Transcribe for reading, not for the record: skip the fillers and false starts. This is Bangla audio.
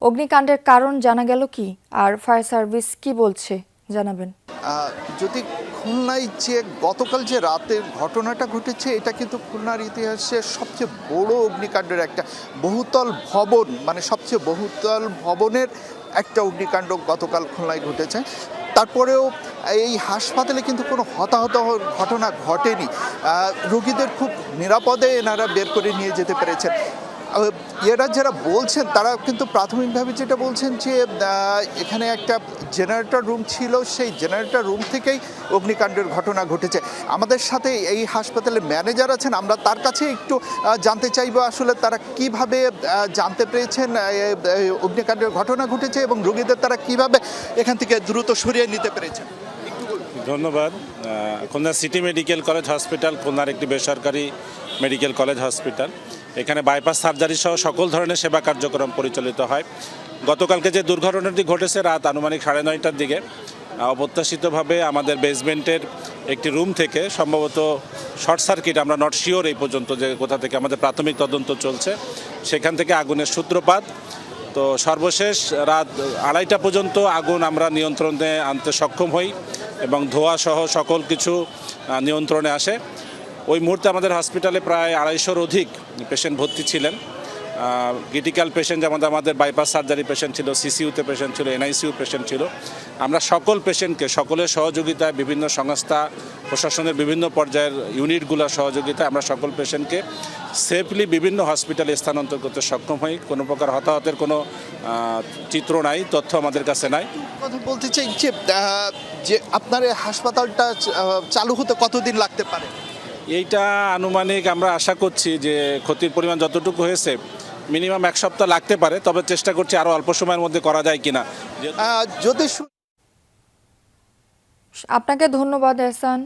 অগ্নিকাণ্ডের কারণ জানা গেল কি, আর ফায়ার সার্ভিস কি বলছে জানাবেন। যদি খুলনায় যে গতকাল যে রাতের ঘটনাটা ঘটেছে, এটা কিন্তু খুলনার ইতিহাসে সবচেয়ে বড় অগ্নিকাণ্ডের একটা বহুতল ভবন, মানে সবচেয়ে বহুতল ভবনের একটা অগ্নিকাণ্ড গতকাল খুলনায় ঘটেছে। তারপরেও এই হাসপাতালে কিন্তু কোনো হতাহত ঘটনা ঘটেনি। রোগীদের খুব নিরাপদে এনারা বের করে নিয়ে যেতে পেরেছেন। এরা যারা বলছেন তারা কিন্তু প্রাথমিকভাবে যেটা বলছেন যে এখানে একটা জেনারেটর রুম ছিল, সেই জেনারেটর রুম থেকেই অগ্নিকাণ্ডের ঘটনা ঘটেছে। আমাদের সাথে এই হাসপাতালের ম্যানেজার আছেন, আমরা তার কাছে একটু জানতে চাইবো আসলে তারা কিভাবে জানতে পেরেছেন অগ্নিকাণ্ডের ঘটনা ঘটেছে এবং রোগীদের তারা কিভাবে এখান থেকে দ্রুত সরিয়ে নিতে পেরেছেন। ধন্যবাদ। Khulna city medical college hospital খুলনার একটি বেসরকারি মেডিকেল কলেজ হসপিটাল। এখানে বাইপাস সার্জারি সহ সকল ধরনের সেবা কার্যক্রম পরিচালিত হয়। গতকালকে যে দুর্ঘটনাটি ঘটেছে রাত আনুমানিক 9:30টার দিকে, অপ্রত্যাশিতভাবে আমাদের বেসমেন্টের একটি রুম থেকে সম্ভবত শর্ট সার্কিট, আমরা নট শিওর এই পর্যন্ত যে কোথা থেকে, আমাদের প্রাথমিক তদন্ত চলছে, সেখান থেকে আগুনের সূত্রপাত। তো সর্বশেষ রাত 2:30টা পর্যন্ত আগুন আমরা নিয়ন্ত্রণে আনতে সক্ষম হই এবং ধোঁয়া সহ সকল কিছু নিয়ন্ত্রণে আসে। ওই মুহূর্তে আমাদের হসপিটালে প্রায় 250-র অধিক পেশেন্ট ভর্তি ছিলেন। ক্রিটিক্যাল পেশেন্ট যেমন আমাদের বাইপাস সার্জারি পেশেন্ট ছিল, সিসিইউতে পেশেন্ট ছিল, এনআইসিইউ পেশেন্ট ছিল। আমরা সকল পেশেন্টকে সকলের সহযোগিতায়, বিভিন্ন সংস্থা, প্রশাসনের বিভিন্ন পর্যায়ের ইউনিটগুলোর সহযোগিতায় আমরা সকল পেশেন্টকে সেফলি বিভিন্ন হসপিটালে স্থানান্তর করতে সক্ষম হই। কোনো প্রকার হতাহতের কোনো চিত্র নাই, তথ্য আমাদের কাছে নাই। কথা বলতে চাই যে আপনার এই হাসপাতালটা চালু হতে কতদিন লাগতে পারে? এইটা আনুমানিক আমরা আশা করছি যে ক্ষতির পরিমাণ যতটুকু হয়েছে মিনিমাম 1 সপ্তাহ লাগতে পারে, তবে চেষ্টা করছি আরও অল্প সময়ের মধ্যে করা যায় কিনা। যদি আপনাকে ধন্যবাদ এহসান।